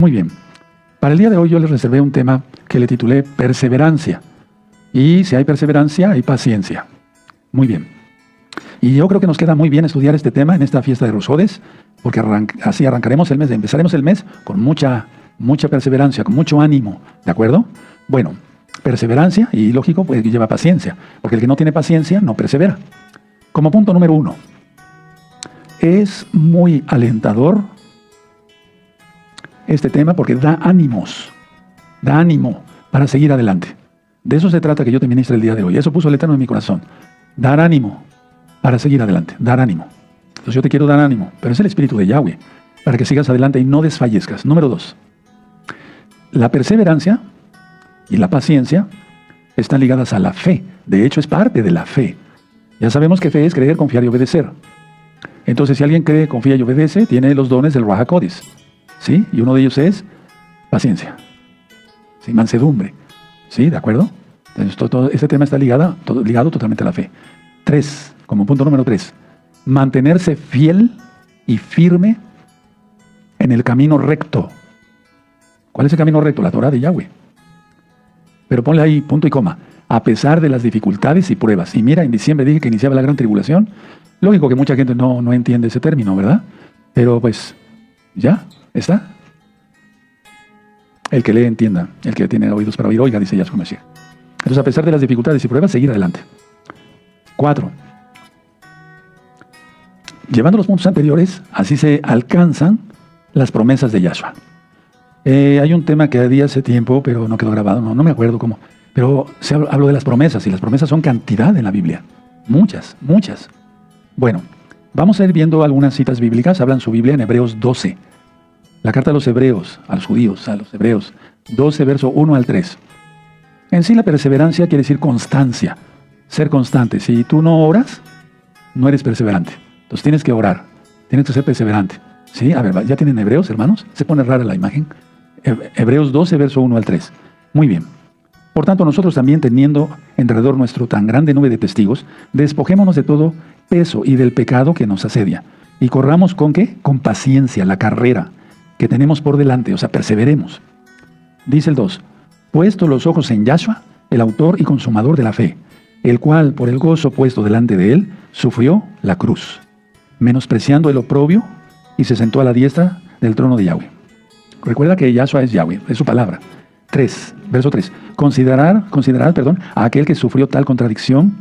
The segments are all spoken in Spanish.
Muy bien. Para el día de hoy yo les reservé un tema que le titulé perseverancia. Y si hay perseverancia, hay paciencia. Muy bien. Y yo creo que nos queda muy bien estudiar este tema en esta fiesta de Roshodes, porque así arrancaremos el mes, empezaremos el mes con mucha perseverancia, con mucho ánimo. ¿De acuerdo? Bueno, perseverancia y lógico, pues lleva paciencia, porque el que no tiene paciencia no persevera. Como punto número 1, es muy alentador este tema porque da ánimo para seguir adelante. De eso se trata que yo te ministre el día de hoy. Eso puso el Eterno en mi corazón. Dar ánimo para seguir adelante, dar ánimo. Entonces yo te quiero dar ánimo, pero es el Espíritu de Yahweh, para que sigas adelante y no desfallezcas. Número 2, la perseverancia y la paciencia están ligadas a la fe. De hecho, es parte de la fe. Ya sabemos que fe es creer, confiar y obedecer. Entonces, si alguien cree, confía y obedece, tiene los dones del Ruach HaKodesh. ¿Sí? Y uno de ellos es paciencia. ¿Sí? Mansedumbre. ¿Sí? ¿De acuerdo? Entonces, todo este tema está ligado totalmente a la fe. 3, como punto número 3, mantenerse fiel y firme en el camino recto. ¿Cuál es el camino recto? La Torah de Yahweh. Pero ponle ahí punto y coma. A pesar de las dificultades y pruebas. Y mira, en diciembre dije que iniciaba la gran tribulación. Lógico que mucha gente no entiende ese término, ¿verdad? Pero pues, ya está. El que lee entienda. El que tiene oídos para oír, oiga, dice Yahshua Mashiach. Entonces, a pesar de las dificultades y pruebas, seguir adelante. 4. Llevando los puntos anteriores, así se alcanzan las promesas de Yahshua. Hay un tema que di hace tiempo, pero no quedó grabado, no me acuerdo cómo. Pero hablo de las promesas, y las promesas son cantidad en la Biblia. Muchas. Bueno, vamos a ir viendo algunas citas bíblicas. Hablan su Biblia en Hebreos 12. La carta a los hebreos, a los judíos, a los hebreos. 12, verso 1 al 3. En sí la perseverancia quiere decir constancia, ser constante. Si tú no oras, no eres perseverante. Entonces tienes que orar, tienes que ser perseverante. ¿Sí? A ver, ¿ya tienen Hebreos, hermanos? Se pone rara la imagen. Hebreos 12, verso 1 al 3. Muy bien. Por tanto, nosotros también, teniendo alrededor nuestro tan grande nube de testigos, despojémonos de todo peso y del pecado que nos asedia. Y corramos ¿con qué? Con paciencia la carrera que tenemos por delante. O sea, perseveremos. Dice el 2. Puesto los ojos en Yahshua, el autor y consumador de la fe, el cual, por el gozo puesto delante de él, sufrió la cruz, menospreciando el oprobio, y se sentó a la diestra del trono de Yahweh. Recuerda que Yahshua es Yahweh, es su palabra. 3, verso 3. Considerad, a aquel que sufrió tal contradicción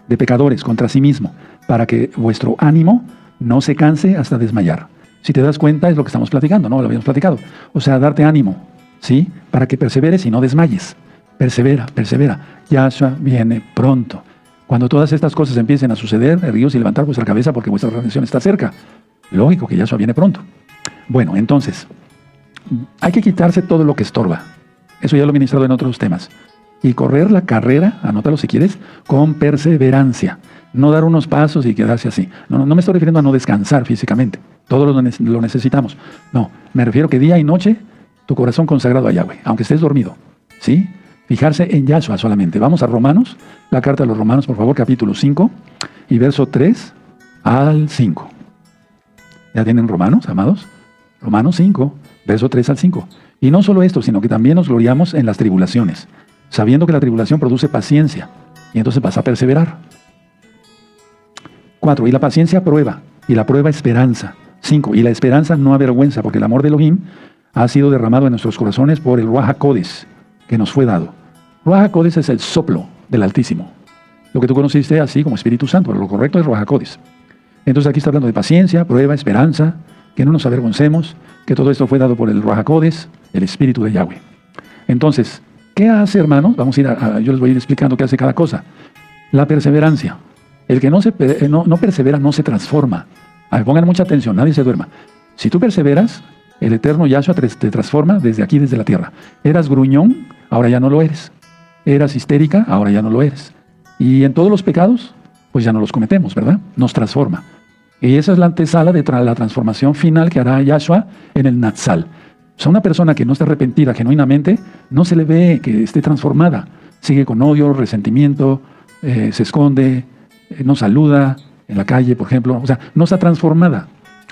de pecadores contra sí mismo, para que vuestro ánimo no se canse hasta desmayar. Si te das cuenta, es lo que estamos platicando, ¿no? Lo habíamos platicado. O sea, darte ánimo, ¿sí? Para que perseveres y no desmayes. Persevera. Yahshua viene pronto. Cuando todas estas cosas empiecen a suceder, erguíos y levantar vuestra cabeza porque vuestra redención está cerca. Lógico que Yahshua viene pronto. Bueno, entonces, hay que quitarse todo lo que estorba. Eso ya lo he ministrado en otros temas. Y correr la carrera, anótalo si quieres, con perseverancia. No dar unos pasos y quedarse así. No me estoy refiriendo a no descansar físicamente. Todos lo necesitamos. No, me refiero que día y noche, tu corazón consagrado a Yahweh, aunque estés dormido. ¿Sí? Fijarse en Yahshua solamente. Vamos a Romanos, la carta a los Romanos, por favor, capítulo 5 y verso 3 al 5. ¿Ya tienen Romanos, amados? Romanos 5, verso 3 al 5. Y no solo esto, sino que también nos gloriamos en las tribulaciones, sabiendo que la tribulación produce paciencia, y entonces vas a perseverar. 4. Y la paciencia prueba, y la prueba esperanza. 5. Y la esperanza no avergüenza, porque el amor de Elohim ha sido derramado en nuestros corazones por el Ruach HaKodesh que nos fue dado. Ruach HaKodesh es el soplo del Altísimo. Lo que tú conociste así como Espíritu Santo, pero lo correcto es Ruach HaKodesh. Entonces aquí está hablando de paciencia, prueba, esperanza, que no nos avergoncemos, que todo esto fue dado por el Ruach HaKodesh, el Espíritu de Yahweh. Entonces, ¿qué hace, hermanos? Vamos a ir yo les voy a ir explicando qué hace cada cosa. La perseverancia. El que no persevera no se transforma. A ver, pongan mucha atención, nadie se duerma. Si tú perseveras, el eterno Yahshua te transforma desde aquí, desde la tierra. Eras gruñón, ahora ya no lo eres. Eras histérica, ahora ya no lo eres. Y en todos los pecados, pues ya no los cometemos, ¿verdad? Nos transforma. Y esa es la antesala de la transformación final que hará Yahshua en el Natsal. O sea, una persona que no está arrepentida genuinamente, no se le ve que esté transformada. Sigue con odio, resentimiento, se esconde, no saluda en la calle, por ejemplo. O sea, no está transformada.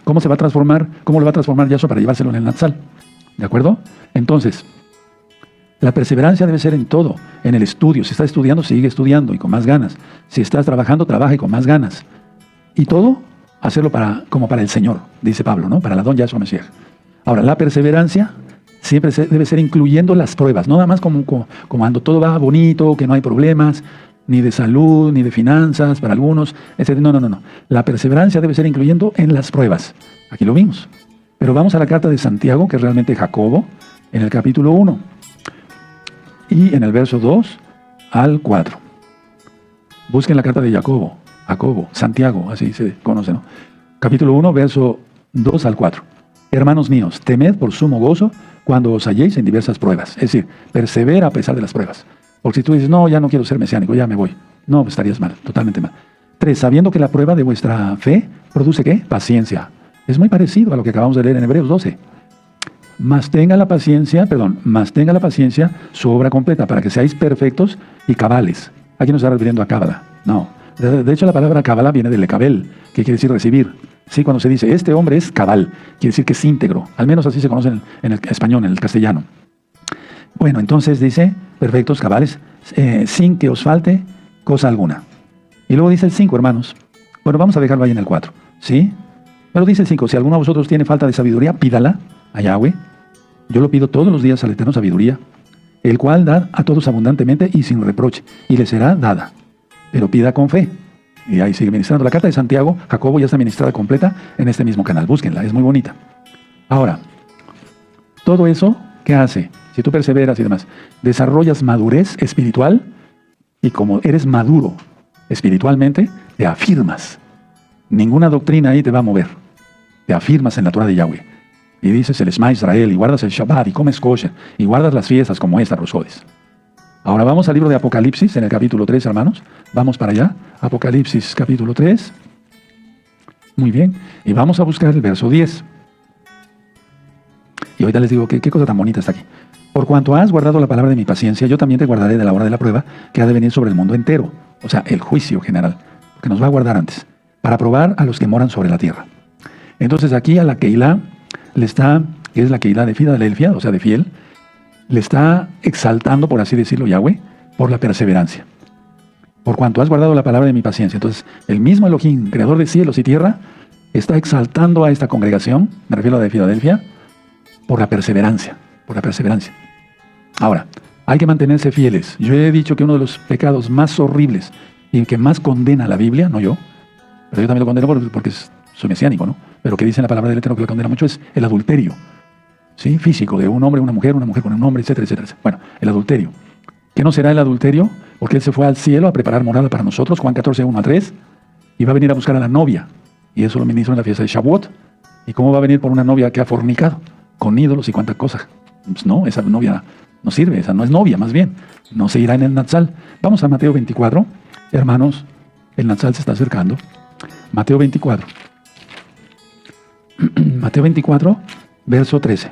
¿Cómo se va a transformar? ¿Cómo lo va a transformar Yahshua para llevárselo en el Natsal? ¿De acuerdo? Entonces, la perseverancia debe ser en todo, en el estudio. Si estás estudiando, sigue estudiando y con más ganas. Si estás trabajando, trabaja y con más ganas. Y todo, hacerlo como para el Señor, dice Pablo, ¿no? Para la don Yahshua Mashiach. Ahora, la perseverancia siempre debe ser incluyendo las pruebas, no nada más como cuando todo va bonito, que no hay problemas, ni de salud, ni de finanzas para algunos, etc. No. La perseverancia debe ser incluyendo en las pruebas. Aquí lo vimos. Pero vamos a la carta de Santiago, que es realmente Jacobo, en el capítulo 1. Y en el verso 2 al 4. Busquen la carta de Jacobo, Santiago, así se conoce, ¿no? Capítulo 1, verso 2 al 4. Hermanos míos, temed por sumo gozo cuando os halléis en diversas pruebas. Es decir, persevera a pesar de las pruebas. Porque si tú dices, no, ya no quiero ser mesiánico, ya me voy. No, pues estarías mal, totalmente mal. 3, sabiendo que la prueba de vuestra fe produce, ¿qué? Paciencia. Es muy parecido a lo que acabamos de leer en Hebreos 12. Mas tenga la paciencia su obra completa, para que seáis perfectos y cabales. Aquí no se está refiriendo a cábala, no. De hecho, la palabra cábala viene del cabel, que quiere decir recibir. Sí, cuando se dice, este hombre es cabal, quiere decir que es íntegro. Al menos así se conoce en el español, en el castellano. Bueno, entonces dice, perfectos, cabales, sin que os falte cosa alguna. Y luego dice el 5, hermanos. Bueno, vamos a dejarlo ahí en el 4, ¿sí? Pero dice el 5, si alguno de vosotros tiene falta de sabiduría, pídala a Yahweh. Yo lo pido todos los días al Eterno sabiduría, el cual da a todos abundantemente y sin reproche, y le será dada. Pero pida con fe. Y ahí sigue ministrando. La carta de Santiago, Jacobo, ya está ministrada completa en este mismo canal. Búsquenla, es muy bonita. Ahora, todo eso, ¿qué hace? Si tú perseveras y demás, desarrollas madurez espiritual, y como eres maduro espiritualmente, te afirmas. Ninguna doctrina ahí te va a mover. Te afirmas en la Torah de Yahweh. Y dices el Shema Israel, y guardas el Shabbat, y comes kosher, y guardas las fiestas como esta, Rosodes. Ahora vamos al libro de Apocalipsis, en el capítulo 3, hermanos. Vamos para allá. Apocalipsis, capítulo 3. Muy bien. Y vamos a buscar el verso 10. Y ahorita les digo, qué cosa tan bonita está aquí. Por cuanto has guardado la palabra de mi paciencia, yo también te guardaré de la hora de la prueba, que ha de venir sobre el mundo entero. O sea, el juicio general, que nos va a guardar antes, para probar a los que moran sobre la tierra. Entonces aquí a la Keilah le está, que es la Keilah de Filadelfia, o sea, de fiel, le está exaltando, por así decirlo, Yahweh, por la perseverancia. Por cuanto has guardado la palabra de mi paciencia. Entonces, el mismo Elohim, creador de cielos y tierra, está exaltando a esta congregación, me refiero a la de Filadelfia, por la perseverancia, Ahora, hay que mantenerse fieles. Yo he dicho que uno de los pecados más horribles y que más condena la Biblia, no yo, pero yo también lo condeno porque soy mesiánico, ¿no? Pero que dice en la palabra del Eterno que lo condena mucho es el adulterio. ¿Sí? Físico, de un hombre, una mujer con un hombre, etcétera, etcétera. Bueno, el adulterio. ¿Qué no será el adulterio? Porque Él se fue al cielo a preparar morada para nosotros, Juan 14, 1 a 3, y va a venir a buscar a la novia. Y eso lo ministró en la fiesta de Shavuot. ¿Y cómo va a venir por una novia que ha fornicado? Con ídolos y cuánta cosa. Pues no, esa novia no sirve, esa no es novia, más bien. No se irá en el Natsal. Vamos a Mateo 24. Hermanos, el Natsal se está acercando. Mateo 24. Mateo 24, verso 13.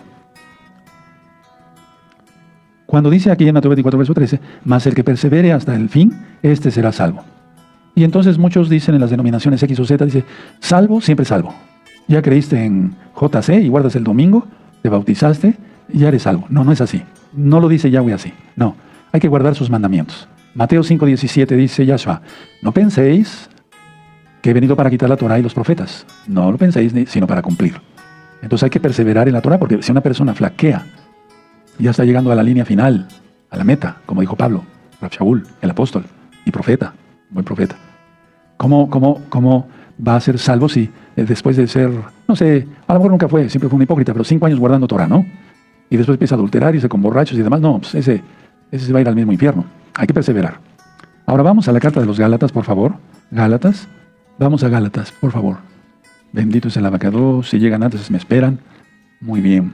Cuando dice aquí en Mateo 24, verso 13, mas el que persevere hasta el fin, este será salvo. Y entonces muchos dicen en las denominaciones X o Z, dice, salvo, siempre salvo. Ya creíste en JC y guardas el domingo, te bautizaste, y ya eres salvo. No, no es así. No lo dice Yahweh así. No, hay que guardar sus mandamientos. Mateo 5:17 dice Yahshua, no penséis que he venido para quitar la Torah y los profetas. No lo penséis, sino para cumplir. Entonces hay que perseverar en la Torah, porque si una persona flaquea, ya está llegando a la línea final, a la meta, como dijo Pablo, Rab Shaul, el apóstol y profeta, buen profeta. ¿Cómo va a ser salvo si después de ser, no sé, a lo mejor nunca fue, siempre fue un hipócrita, pero 5 años guardando Torah, ¿no? Y después empieza a adulterar y se con borrachos y demás. No, pues ese se va a ir al mismo infierno. Hay que perseverar. Ahora vamos a la carta de los Gálatas, por favor. Gálatas. Vamos a Gálatas, por favor. Bendito es el abacados. Si llegan antes, me esperan. Muy bien.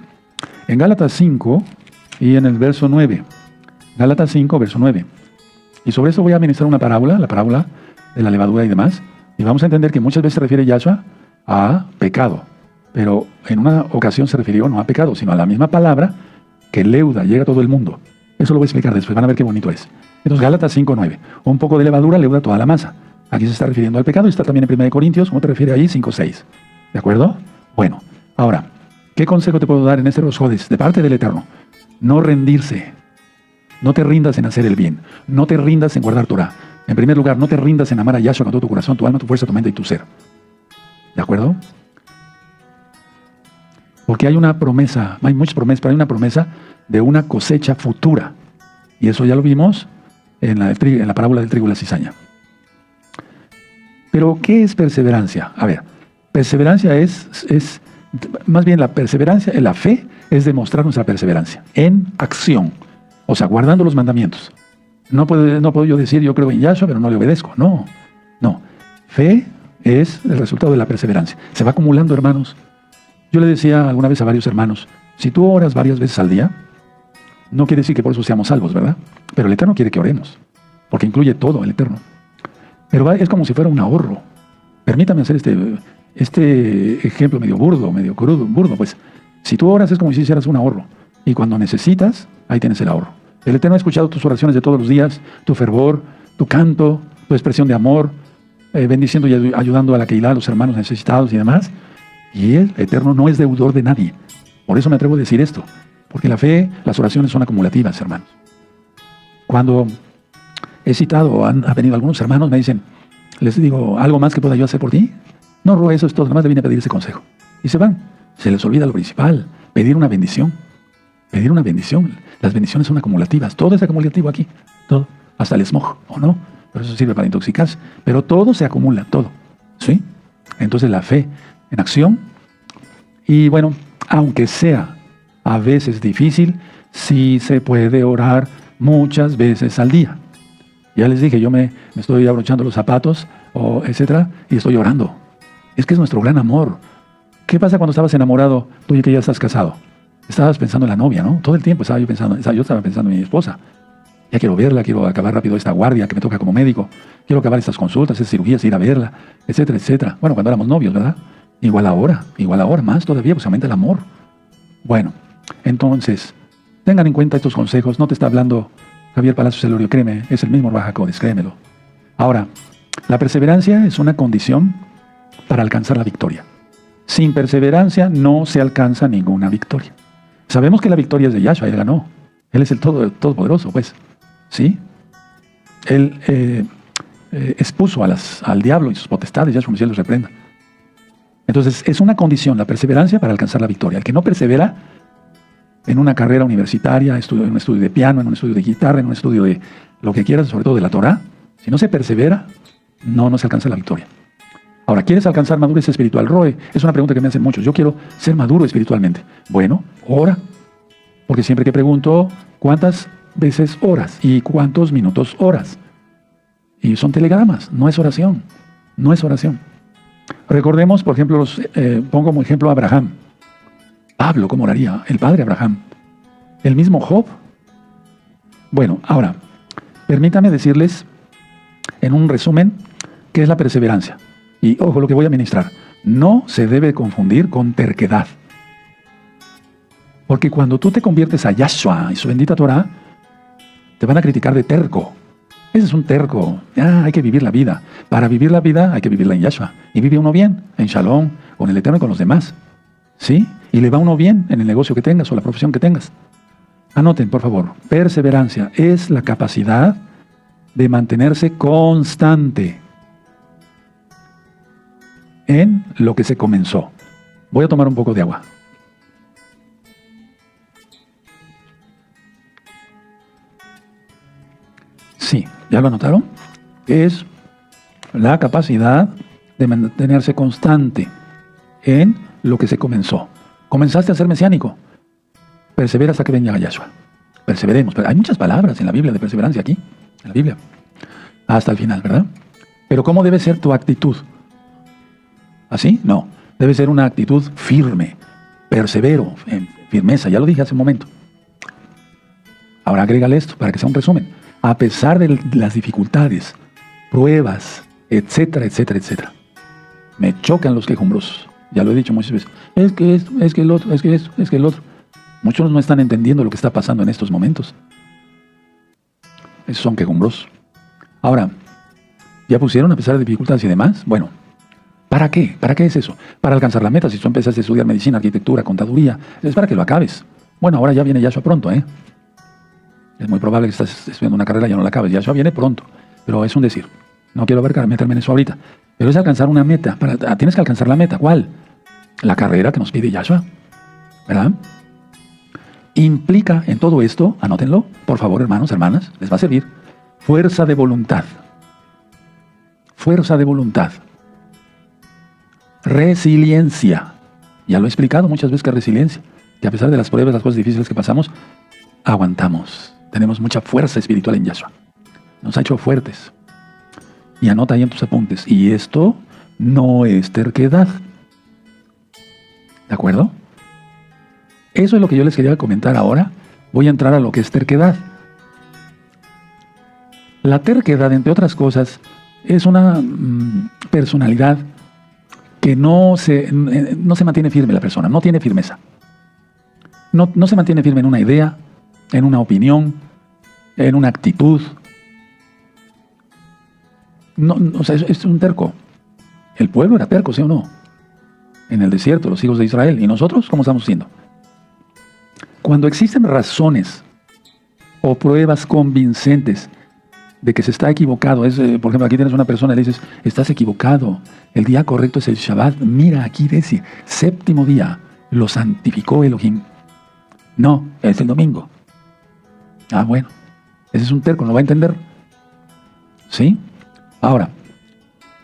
En Gálatas 5 y en el verso 9. Gálatas 5, verso 9. Y sobre eso voy a ministrar una parábola, la parábola de la levadura y demás. Y vamos a entender que muchas veces se refiere Yahshua a pecado. Pero en una ocasión se refirió no a pecado, sino a la misma palabra que leuda, llega a todo el mundo. Eso lo voy a explicar después, van a ver qué bonito es. Entonces, Gálatas 5:9. Un poco de levadura leuda toda la masa. Aquí se está refiriendo al pecado y está también en 1 Corintios, ¿cómo te refiere ahí? 5:6. ¿De acuerdo? Bueno, ahora, ¿Qué consejo te puedo dar en este Rosh Hodesh? De parte del Eterno. No rendirse. No te rindas en hacer el bien. No te rindas en guardar Torah. En primer lugar, no te rindas en amar a Yahshua con todo tu corazón, tu alma, tu fuerza, tu mente y tu ser. ¿De acuerdo? Porque hay una promesa, hay muchas promesas, pero hay una promesa de una cosecha futura. Y eso ya lo vimos en la parábola del trigo y la cizaña. Pero, ¿qué es perseverancia? A ver, perseverancia es más bien la perseverancia, la fe es demostrar nuestra perseverancia en acción. O sea, guardando los mandamientos. No puedo yo decir, yo creo en Yahshua, pero no le obedezco. No. Fe es el resultado de la perseverancia. Se va acumulando, hermanos. Yo le decía alguna vez a varios hermanos, si tú oras varias veces al día, no quiere decir que por eso seamos salvos, ¿verdad? Pero el Eterno quiere que oremos, porque incluye todo el Eterno. Pero es como si fuera un ahorro. Permítame hacer este ejemplo medio burdo, pues. Si tú oras es como si hicieras un ahorro. Y cuando necesitas, ahí tienes el ahorro. El Eterno ha escuchado tus oraciones de todos los días, tu fervor, tu canto, tu expresión de amor, bendiciendo y ayudando a la Keilah, a los hermanos necesitados y demás. Y el Eterno no es deudor de nadie. Por eso me atrevo a decir esto. Porque la fe, las oraciones son acumulativas, hermanos. Cuando he citado, han venido algunos hermanos, me dicen, les digo, ¿algo más que pueda yo hacer por ti? No, Ro, eso es todo, nada más le vine a pedir ese consejo. Y se van. Se les olvida lo principal, pedir una bendición. Pedir una bendición. Las bendiciones son acumulativas. Todo es acumulativo aquí. Todo. Hasta el smog, ¿o no? Pero eso sirve para intoxicarse. Pero todo se acumula, todo. ¿Sí? Entonces la fe en acción. Y bueno, aunque sea a veces difícil, sí se puede orar muchas veces al día. Ya les dije, yo me estoy abrochando los zapatos, etcétera, y estoy orando. Es que es nuestro gran amor. ¿Qué pasa cuando estabas enamorado, tú y que ya estás casado? Estabas pensando en la novia, ¿no? Todo el tiempo yo estaba pensando en mi esposa. Ya quiero verla, quiero acabar rápido esta guardia que me toca como médico. Quiero acabar estas consultas, estas cirugías, ir a verla, etcétera, etcétera. Bueno, cuando éramos novios, ¿verdad? Igual ahora, más todavía, pues aumenta el amor. Bueno, entonces, tengan en cuenta estos consejos. No te está hablando Javier Palacios Celorio, créeme, es el mismo Raja Kodesh, créemelo. Ahora, la perseverancia es una condición para alcanzar la victoria. Sin perseverancia no se alcanza ninguna victoria. Sabemos que la victoria es de Yahshua, Él ganó. Él es el Todopoderoso, pues. ¿Sí? Él expuso al diablo y sus potestades, Yahshua Mesías los reprenda. Entonces, es una condición, la perseverancia, para alcanzar la victoria. El que no persevera en una carrera universitaria, en un estudio de piano, en un estudio de guitarra, en un estudio de lo que quieras, sobre todo de la Torah, si no se persevera, no se alcanza la victoria. Ahora, ¿quieres alcanzar madurez espiritual? Roe, es una pregunta que me hacen muchos. Yo quiero ser maduro espiritualmente. Bueno, ora. Porque siempre que pregunto, ¿cuántas veces oras? ¿Y cuántos minutos oras? Y son telegramas, no es oración. No es oración. Recordemos, por ejemplo, pongo como ejemplo a Abraham. Pablo, ¿cómo oraría? El padre Abraham. El mismo Job. Bueno, ahora, permítame decirles en un resumen qué es la perseverancia. Y ojo lo que voy a ministrar. No se debe confundir con terquedad. Porque cuando tú te conviertes a Yahshua y su bendita Torah, te van a criticar de terco. Ese es un terco. Hay que vivir la vida. Para vivir la vida hay que vivirla en Yahshua. Y vive uno bien, en Shalom, con el Eterno y con los demás. ¿Sí? Y le va uno bien en el negocio que tengas o la profesión que tengas. Anoten, por favor. Perseverancia es la capacidad de mantenerse constante en lo que se comenzó. Voy a tomar un poco de agua. Sí, ¿ya lo anotaron? Es la capacidad de mantenerse constante en lo que se comenzó. Comenzaste a ser mesiánico. Persevera hasta que venga Yahshua. Perseveremos. Pero hay muchas palabras en la Biblia de perseverancia aquí, en la Biblia. Hasta el final, ¿verdad? Pero ¿cómo debe ser tu actitud? ¿Así? No. Debe ser una actitud firme, persevero, en firmeza. Ya lo dije hace un momento. Ahora agrégale esto para que sea un resumen. A pesar de las dificultades, pruebas, etcétera, etcétera, etcétera. Me chocan los quejumbrosos. Ya lo he dicho muchas veces. Es que esto, es que el otro, es que esto, es que el otro. Muchos no están entendiendo lo que está pasando en estos momentos. Esos son quejumbrosos. Ahora, ¿ya pusieron a pesar de dificultades y demás? Bueno, ¿Para qué? ¿Para qué es eso? Para alcanzar la meta. Si tú empezaste a estudiar medicina, arquitectura, contaduría, es para que lo acabes. Bueno, ahora ya viene Yahshua pronto, ¿eh? Es muy probable que estás estudiando una carrera y ya no la acabes. Yahshua viene pronto, pero es un decir. No quiero meterme en eso ahorita. Pero es alcanzar una meta. Tienes que alcanzar la meta. ¿Cuál? La carrera que nos pide Yahshua, ¿verdad? Implica en todo esto, anótenlo, por favor, hermanos, hermanas, les va a servir, fuerza de voluntad. Fuerza de voluntad. Resiliencia. Ya lo he explicado muchas veces que resiliencia, que a pesar de las pruebas, las cosas difíciles que pasamos, aguantamos. Tenemos mucha fuerza espiritual en Yahshua. Nos ha hecho fuertes. Y anota ahí en tus apuntes. Y esto no es terquedad. ¿De acuerdo? Eso es lo que yo les quería comentar ahora. Voy a entrar a lo que es terquedad. La terquedad, entre otras cosas, es una personalidad que no se mantiene firme la persona, no tiene firmeza. No se mantiene firme en una idea, en una opinión, en una actitud. O sea, es un terco. El pueblo era terco, ¿sí o no? En el desierto, los hijos de Israel. ¿Y nosotros cómo estamos siendo? Cuando existen razones o pruebas convincentes de que se está equivocado, por ejemplo, aquí tienes una persona y le dices, estás equivocado, el día correcto es el Shabbat, mira, aquí dice, séptimo día, lo santificó Elohim. No, es el domingo. Ah, bueno, ese es un terco, ¿no va a entender? ¿Sí? Ahora,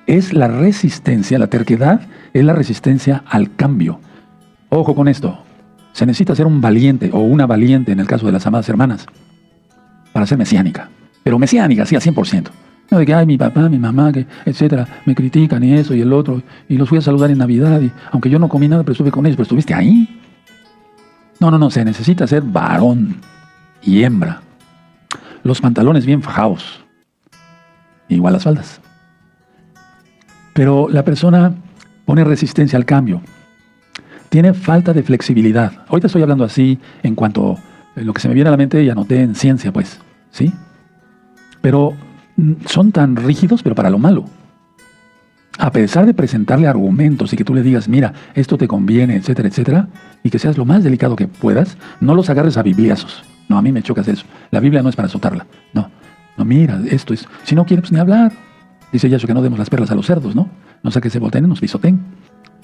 es la resistencia, la terquedad es la resistencia al cambio. Ojo con esto, se necesita ser un valiente o una valiente en el caso de las amadas hermanas para ser mesiánica. Pero mesiánica, sí, al 100%. No de que, ay, mi papá, mi mamá, que, etcétera, me critican y eso y el otro, y los fui a saludar en Navidad, y aunque yo no comí nada, pero estuve con ellos, pero estuviste ahí. No, se necesita ser varón y hembra. Los pantalones bien fajados, igual las faldas. Pero la persona pone resistencia al cambio. Tiene falta de flexibilidad. Ahorita estoy hablando así en cuanto a lo que se me viene a la mente y anoté en ciencia, pues, ¿sí? Pero son tan rígidos, pero para lo malo. A pesar de presentarle argumentos y que tú le digas, mira, esto te conviene, etcétera, etcétera, y que seas lo más delicado que puedas, no los agarres a bibliazos. No, a mí me choca hacer eso. La Biblia no es para azotarla. No, mira, esto es... Si no quiere, pues ni hablar. Dice Yahshua que no demos las perlas a los cerdos, ¿no? No sea que se volteen y nos pisoteen.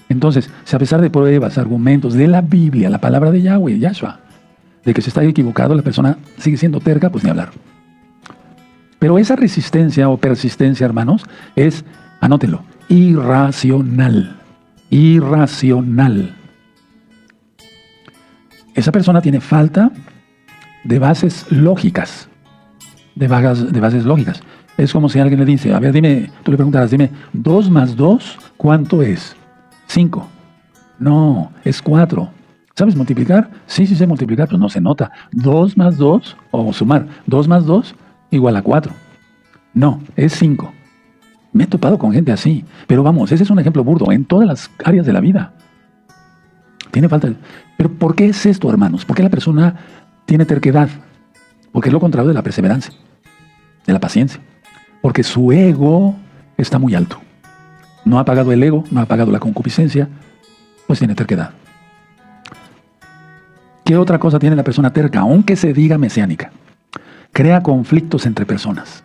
Entonces, si a pesar de pruebas, argumentos de la Biblia, la palabra de Yahweh, Yahshua, de que se está equivocado, la persona sigue siendo terca, pues ni hablar. Pero esa resistencia o persistencia, hermanos, es, anótenlo, irracional. Irracional. Esa persona tiene falta de bases lógicas. De bases lógicas. Es como si alguien le dice, a ver, dime, tú le preguntarás, dime, 2 más 2, ¿cuánto es? 5. No, es 4. ¿Sabes multiplicar? Sí sé multiplicar, pero no se nota. 2 más 2, o sumar, 2 más 2 igual a 4. No, es 5. Me he topado con gente así. Pero vamos, ese es un ejemplo burdo en todas las áreas de la vida. Tiene falta. Pero ¿por qué es esto, hermanos? ¿Por qué la persona tiene terquedad? Porque es lo contrario de la perseverancia, de la paciencia. Porque su ego está muy alto. No ha pagado el ego, no ha pagado la concupiscencia, pues tiene terquedad. ¿Qué otra cosa tiene la persona terca, aunque se diga mesiánica? Crea conflictos entre personas.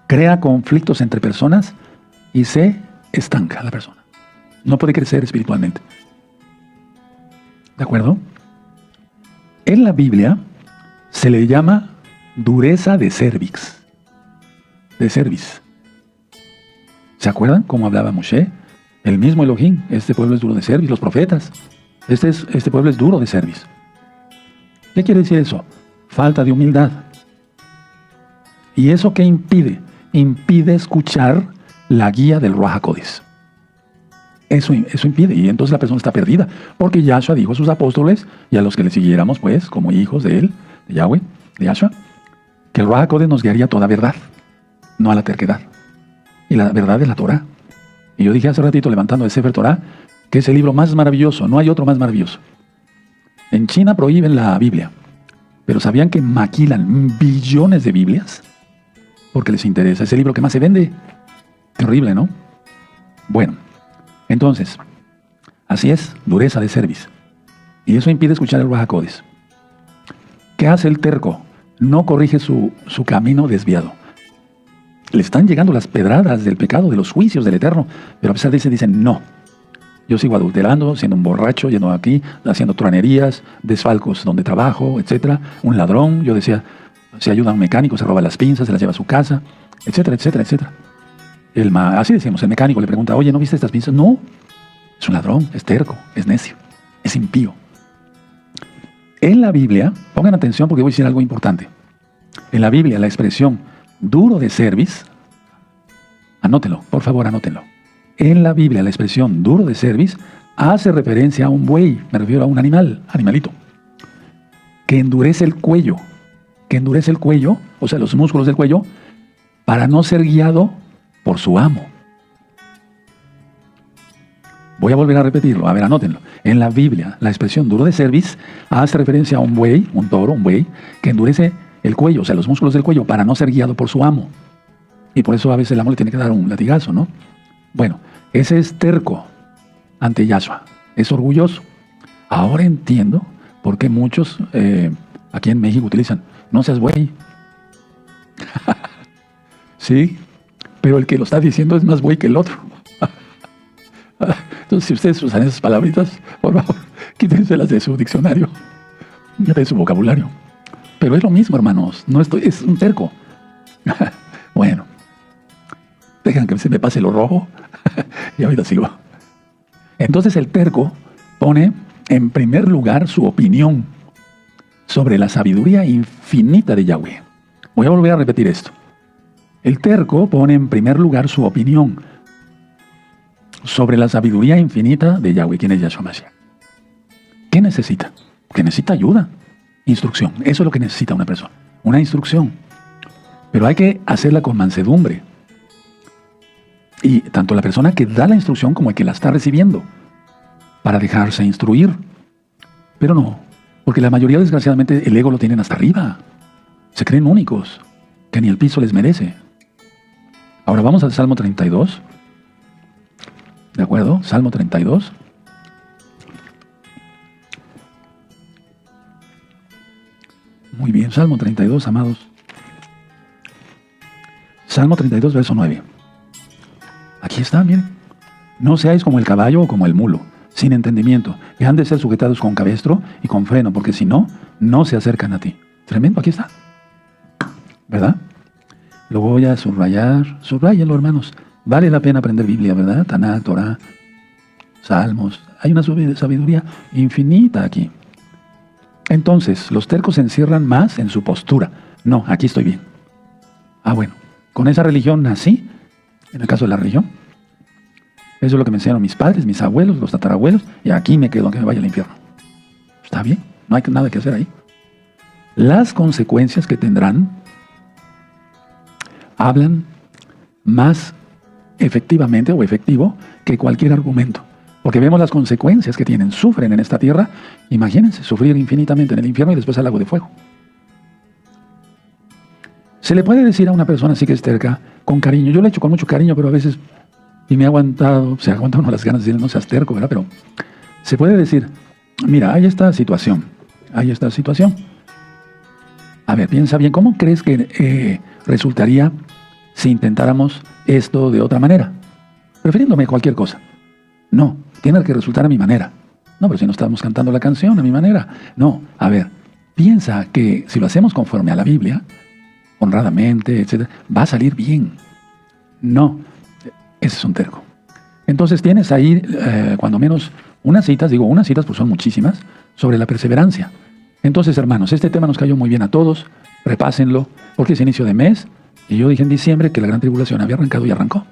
Crea conflictos entre personas y se estanca la persona. No puede crecer espiritualmente. ¿De acuerdo? En la Biblia se le llama dureza de cervix. De cerviz. ¿Se acuerdan cómo hablaba Moshe? El mismo Elohim. Este pueblo es duro de cerviz. Los profetas. Este pueblo es duro de cerviz. ¿Qué quiere decir eso? Falta de humildad. ¿Y eso qué impide? Impide escuchar la guía del Ruach HaKodesh. Eso impide, y entonces la persona está perdida, porque Yahshua dijo a sus apóstoles, y a los que le siguiéramos, pues, como hijos de él, de Yahweh, de Yahshua, que el Ruach HaKodesh nos guiaría a toda verdad, no a la terquedad. Y la verdad es la Torah. Y yo dije hace ratito, levantando el Sefer Torah, que es el libro más maravilloso, no hay otro más maravilloso. En China prohíben la Biblia, pero ¿sabían que maquilan billones de Biblias? Porque les interesa, es el libro que más se vende. Terrible, ¿no? Bueno, Entonces, así es, dureza de cerviz. Y eso impide escuchar el Ruach HaKodesh. ¿Qué hace el terco? No corrige su camino desviado. Le están llegando las pedradas del pecado, de los juicios del Eterno, pero a pesar de eso dicen, no. Yo sigo adulterando, siendo un borracho, yendo aquí, haciendo truanerías, desfalcos donde trabajo, etcétera. Un ladrón, yo decía, se ayuda a un mecánico, se roba las pinzas, se las lleva a su casa, etcétera, etcétera, etcétera. Así decimos, el mecánico le pregunta, oye, ¿no viste estas pinzas? No, es un ladrón, es terco, es necio, es impío. En la Biblia, pongan atención porque voy a decir algo importante. En la Biblia, la expresión duro de cerviz, anótenlo, por favor, anótenlo. En la Biblia, la expresión duro de cerviz hace referencia a un buey, me refiero a un animalito, que endurece el cuello, o sea, los músculos del cuello, para no ser guiado por su amo. Voy a volver a repetirlo, a ver, anótenlo. En la Biblia, la expresión duro de cerviz hace referencia a un buey, un toro, un buey, que endurece el cuello, o sea, los músculos del cuello, para no ser guiado por su amo. Y por eso a veces el amo le tiene que dar un latigazo, ¿no? Bueno, ese es terco ante Yahshua, es orgulloso. Ahora entiendo por qué muchos aquí en México utilizan, no seas buey. Sí, pero el que lo está diciendo es más buey que el otro. Entonces, si ustedes usan esas palabritas, por favor, quítenselas de su diccionario, de su vocabulario. Pero es lo mismo, hermanos, es un terco. Bueno, dejan que se me pase lo rojo y ahorita sigo. Entonces el terco pone en primer lugar su opinión sobre la sabiduría infinita de Yahweh. Voy a volver a repetir esto. El terco pone en primer lugar su opinión sobre la sabiduría infinita de Yahweh, quien es Yahshua Mashiach. ¿Qué necesita? Que necesita ayuda, instrucción. Eso es lo que necesita una persona, una instrucción. Pero hay que hacerla con mansedumbre. Y tanto la persona que da la instrucción como el que la está recibiendo, para dejarse instruir. Pero no, porque la mayoría, desgraciadamente, el ego lo tienen hasta arriba. Se creen únicos, que ni el piso les merece. Ahora vamos al Salmo 32. ¿De acuerdo? Salmo 32. Muy bien, Salmo 32, amados. Salmo 32, verso 9. Aquí está, miren. No seáis como el caballo o como el mulo, sin entendimiento, que han de ser sujetados con cabestro y con freno, porque si no, no se acercan a ti. Tremendo, aquí está. ¿Verdad? Lo voy a subrayar. Subrayenlo, hermanos. Vale la pena aprender Biblia, ¿verdad? Tanakh, Torah, Salmos. Hay una sabiduría infinita aquí. Entonces, los tercos se encierran más en su postura. No, aquí estoy bien. Ah, bueno. Con esa religión nací, en el caso de la religión. Eso es lo que me enseñaron mis padres, mis abuelos, los tatarabuelos, y aquí me quedo aunque me vaya al infierno. Está bien, no hay nada que hacer ahí. Las consecuencias que tendrán hablan más efectivamente o efectivo que cualquier argumento. Porque vemos las consecuencias que tienen, sufren en esta tierra. Imagínense, sufrir infinitamente en el infierno y después al lago de fuego. Se le puede decir a una persona así que es terca, con cariño. Yo lo he hecho con mucho cariño, pero a veces, y me ha aguantado, se aguanta uno las ganas de decirle, no seas terco, ¿verdad? Pero se puede decir, mira, hay esta situación. A ver, piensa bien, ¿cómo crees que resultaría si intentáramos esto de otra manera? Refiriéndome a cualquier cosa. No, tiene que resultar a mi manera. No, pero si no estamos cantando la canción a mi manera. No, a ver, piensa que si lo hacemos conforme a la Biblia, honradamente, etc., va a salir bien. No, ese es un terco. Entonces tienes ahí, cuando menos, unas citas pues son muchísimas, sobre la perseverancia. Entonces, hermanos, este tema nos cayó muy bien a todos, repásenlo, porque es inicio de mes, y yo dije en diciembre que la gran tribulación había arrancado y arrancó.